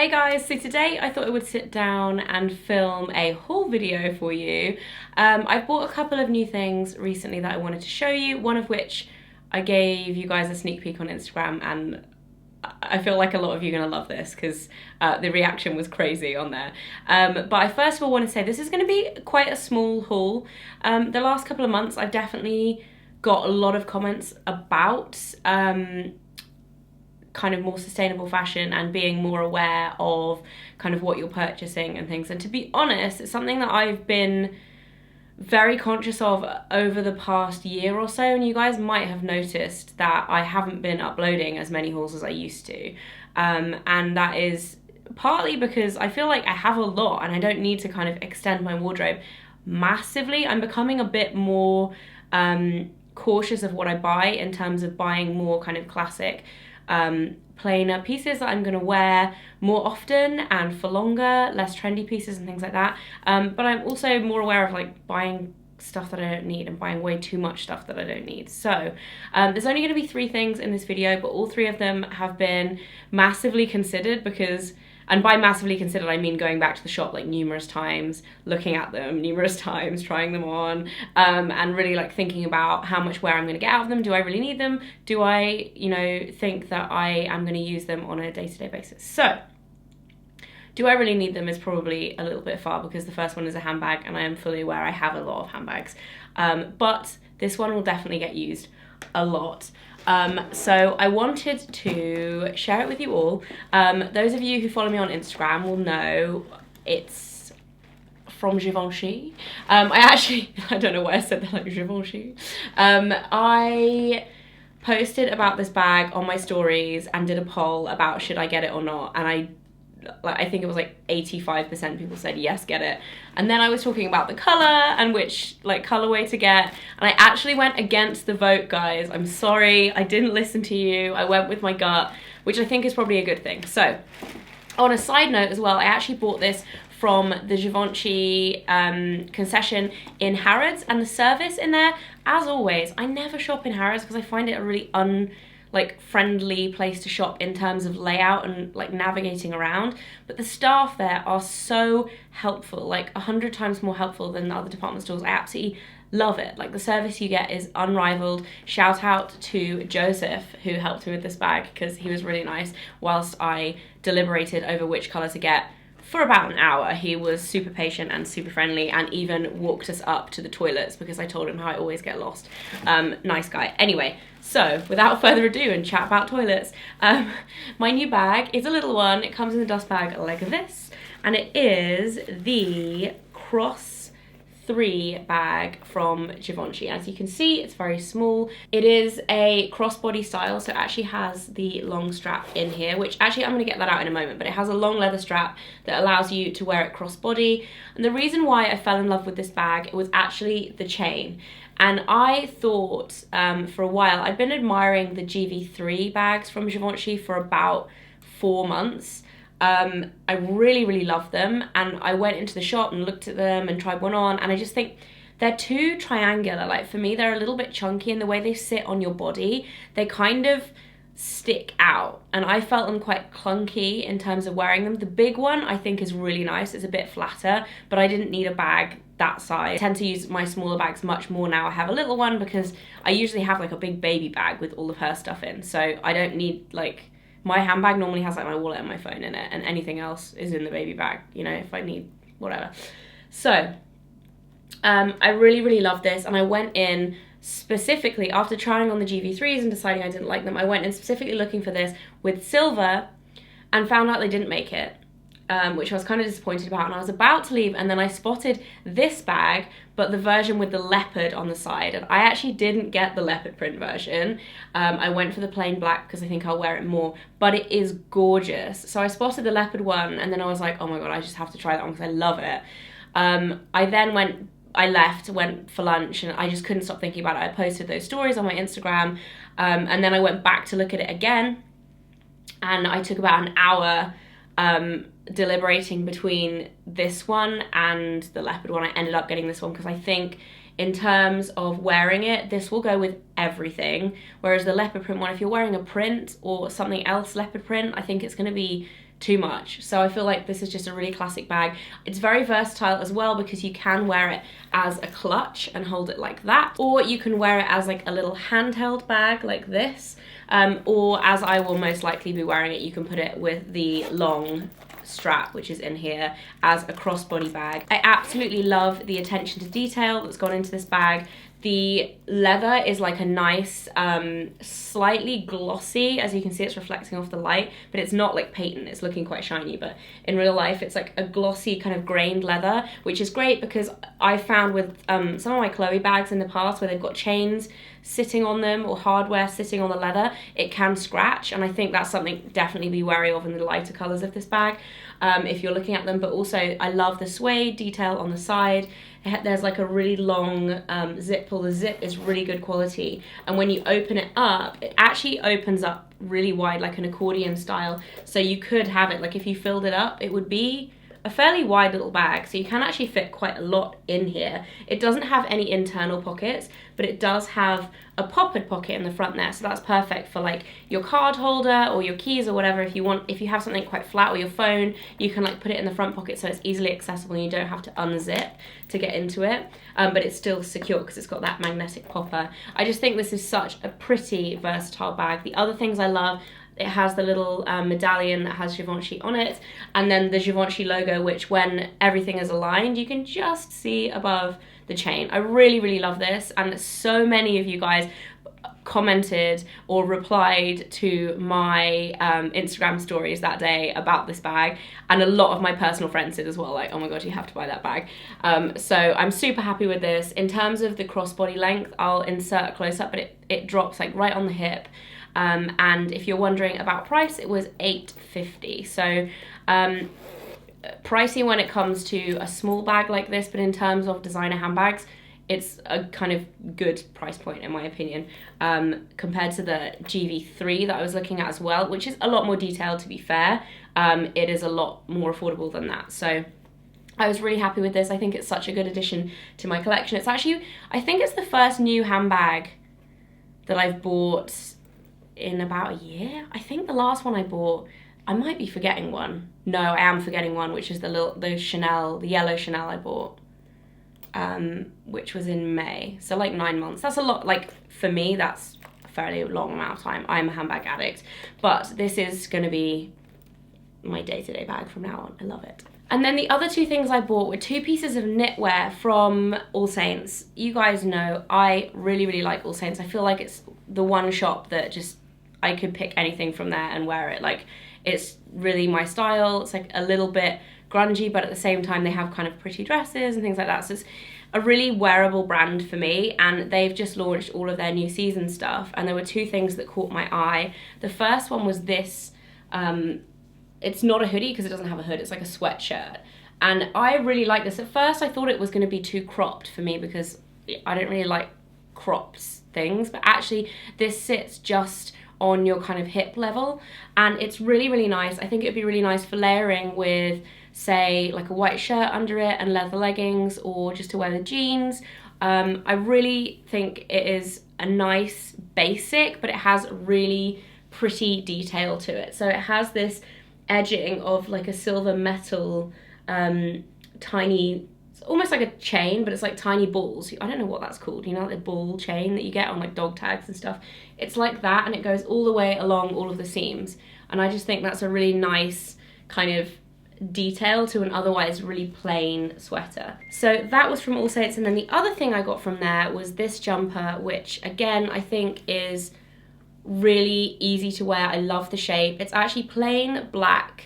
Hey guys, so today I thought I would sit down and film a haul video for you. I've bought a couple of new things recently that I wanted to show you, one of which I gave you guys a sneak peek on Instagram, and I feel like a lot of you are going to love this because the reaction was crazy on there. But I first of all want to say this is going to be quite a small haul. The last couple of months I've definitely got a lot of comments about kind of more sustainable fashion and being more aware of kind of what you're purchasing and things. And to be honest, it's something that I've been very conscious of over the past year or so, and you guys might have noticed that I haven't been uploading as many hauls as I used to. And that is partly because I feel like I have a lot and I don't need to kind of extend my wardrobe massively. I'm becoming a bit more cautious of what I buy in terms of buying more kind of classic plainer pieces that I'm going to wear more often and for longer, less trendy pieces and things like that. But I'm also more aware of like buying stuff that I don't need and buying way too much stuff that I don't need. So there's only going to be 3 things in this video, but all 3 of them have been massively considered because, and by massively considered, I mean going back to the shop like numerous times, looking at them numerous times, trying them on, and really like thinking about how much wear I'm going to get out of them. Do I really need them? Do I, think that I am going to use them on a day-to-day basis? So, do I really need them is probably a little bit far because the first one is a handbag and I am fully aware I have a lot of handbags. But this one will definitely get used a lot. So I wanted to share it with you all. Those of you who follow me on Instagram will know it's from Givenchy. I don't know why I said that like Givenchy. I posted about this bag on my stories and did a poll about should I get it or not, and I think it was like 85% people said yes, get it. And then I was talking about the colour and which like colourway to get, and I actually went against the vote, guys. I'm sorry, I didn't listen to you. I went with my gut, which I think is probably a good thing. So on a side note as well, I actually bought this from the Givenchy concession in Harrods, and the service in there, as always, I never shop in Harrods because I find it a really friendly place to shop in terms of layout and like navigating around, but the staff there are so helpful, like 100 times more helpful than the other department stores. I absolutely love it. Like the service you get is unrivaled. Shout out to Joseph who helped me with this bag because he was really nice whilst I deliberated over which colour to get for about an hour. He was super patient and super friendly and even walked us up to the toilets because I told him how I always get lost. Nice guy. Anyway, so without further ado and chat about toilets, my new bag is a little one. It comes in a dust bag like this, and it is the Cross 3 bag from Givenchy. As you can see, it's very small. It is a crossbody style, so it actually has the long strap in here, which actually I'm going to get that out in a moment, but it has a long leather strap that allows you to wear it crossbody. And the reason why I fell in love with this bag was actually the chain. And I thought for a while, I'd been admiring the GV3 bags from Givenchy for about 4 months. I really, really love them, and I went into the shop and looked at them and tried one on, and I just think they're too triangular. Like for me, they're a little bit chunky in the way they sit on your body. They kind of stick out, and I felt them quite clunky in terms of wearing them. The big one I think is really nice. It's a bit flatter, but I didn't need a bag that size. I tend to use my smaller bags much more now. I have a little one because I usually have like a big baby bag with all of her stuff in, so I don't need like, my handbag normally has like my wallet and my phone in it, and anything else is in the baby bag, if I need whatever. So I really, really love this, and I went in specifically after trying on the GV3s and deciding I didn't like them. I went in specifically looking for this with silver and found out they didn't make it, which I was kind of disappointed about, and I was about to leave, and then I spotted this bag, but the version with the leopard on the side, and I actually didn't get the leopard print version. I went for the plain black because I think I'll wear it more, but it is gorgeous. So I spotted the leopard one, and then I was like, oh my god, I just have to try that one because I love it. I left, went for lunch, and I just couldn't stop thinking about it. I posted those stories on my Instagram, and then I went back to look at it again, and I took about an hour deliberating between this one and the leopard one. I ended up getting this one because I think in terms of wearing it, this will go with everything, whereas the leopard print one, if you're wearing a print or something else leopard print, I think it's going to be too much. So I feel like this is just a really classic bag. It's very versatile as well because you can wear it as a clutch and hold it like that, or you can wear it as like a little handheld bag like this, or as I will most likely be wearing it, you can put it with the long strap which is in here as a crossbody bag. I absolutely love the attention to detail that's gone into this bag. The leather is like a nice, slightly glossy, as you can see it's reflecting off the light, but it's not like patent, it's looking quite shiny, but in real life it's like a glossy kind of grained leather, which is great because I found with some of my Chloe bags in the past where they've got chains sitting on them or hardware sitting on the leather, it can scratch, and I think that's something definitely be wary of in the lighter colours of this bag if you're looking at them. But also I love the suede detail on the side. There's like a really long zip pull. The zip is really good quality, and when you open it up, it actually opens up really wide like an accordion style, so you could have it like if you filled it up it would be a fairly wide little bag, so you can actually fit quite a lot in here. It doesn't have any internal pockets, but it does have a poppered pocket in the front there, so that's perfect for like your card holder or your keys or whatever. If you have something quite flat, or your phone, you can like put it in the front pocket so it's easily accessible and you don't have to unzip to get into it, but it's still secure because it's got that magnetic popper. I just think this is such a pretty versatile bag. The other things I love, it has the little medallion that has Givenchy on it, and then the Givenchy logo, which when everything is aligned, you can just see above the chain. I really, really love this, and so many of you guys commented or replied to my Instagram stories that day about this bag, and a lot of my personal friends did as well, like, oh my god, you have to buy that bag. So I'm super happy with this. In terms of the crossbody length, I'll insert a close-up, but it drops like right on the hip. And if you're wondering about price, it was $8.50. So pricey when it comes to a small bag like this, but in terms of designer handbags, it's a kind of good price point in my opinion, compared to the GV3 that I was looking at as well, which is a lot more detailed, to be fair. It is a lot more affordable than that. So I was really happy with this. I think it's such a good addition to my collection. It's actually, I think it's the first new handbag that I've bought in about a year. I think the last one I bought, I might be forgetting one. No, I am forgetting one, which is the yellow Chanel I bought, which was in May. So like 9 months. That's a lot. Like for me, that's a fairly long amount of time. I'm a handbag addict, but this is going to be my day-to-day bag from now on. I love it. And then the other two things I bought were 2 pieces of knitwear from All Saints. You guys know I really, really like All Saints. I feel like it's the one shop that just, I could pick anything from there and wear it. Like, it's really my style. It's like a little bit grungy, but at the same time they have kind of pretty dresses and things like that. So it's a really wearable brand for me, and they've just launched all of their new season stuff, and there were 2 things that caught my eye. The first one was this, it's not a hoodie because it doesn't have a hood, it's like a sweatshirt. And I really like this. At first I thought it was going to be too cropped for me because I don't really like cropped things, but actually this sits just on your kind of hip level, and it's really, really nice. I think it'd be really nice for layering with, say, like a white shirt under it and leather leggings, or just to wear with jeans. I really think it is a nice basic, but it has really pretty detail to it. So it has this edging of like a silver metal tiny, it's almost like a chain, but it's like tiny balls. I don't know what that's called, you know, like the ball chain that you get on like dog tags and stuff. It's like that, and it goes all the way along all of the seams, and I just think that's a really nice kind of detail to an otherwise really plain sweater. So that was from All Saints. And then the other thing I got from there was this jumper, which again I think is really easy to wear. I love the shape. It's actually plain black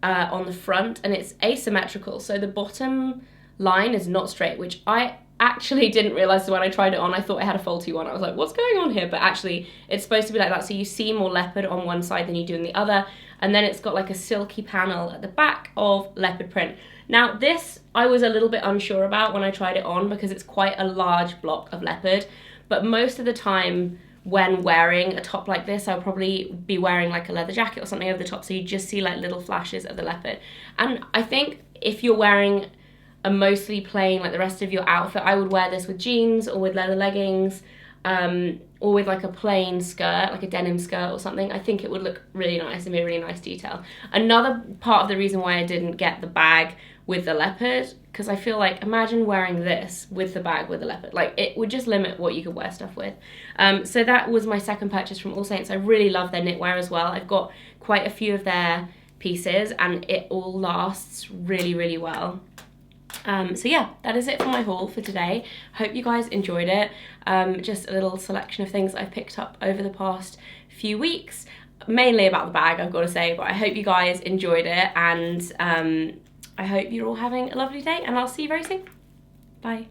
on the front, and it's asymmetrical, so the bottom line is not straight, which I actually didn't realize. So when I tried it on, I thought I had a faulty one. I was like, what's going on here? But actually it's supposed to be like that, so you see more leopard on one side than you do on the other, and then it's got like a silky panel at the back of leopard print. Now this I was a little bit unsure about when I tried it on because it's quite a large block of leopard, but most of the time when wearing a top like this, I'll probably be wearing like a leather jacket or something over the top, so you just see like little flashes of the leopard. And I think if you're wearing a mostly plain, like the rest of your outfit, I would wear this with jeans or with leather leggings, or with like a plain skirt, like a denim skirt or something, I think it would look really nice and be a really nice detail. Another part of the reason why I didn't get the bag with the leopard, because I feel like, imagine wearing this with the bag with the leopard, like it would just limit what you could wear stuff with. So that was my second purchase from All Saints. I really love their knitwear as well. I've got quite a few of their pieces and it all lasts really, really well. So yeah, that is it for my haul for today. Hope you guys enjoyed it. Just a little selection of things I've picked up over the past few weeks, mainly about the bag, I've got to say, but I hope you guys enjoyed it, and I hope you're all having a lovely day, and I'll see you very soon. Bye.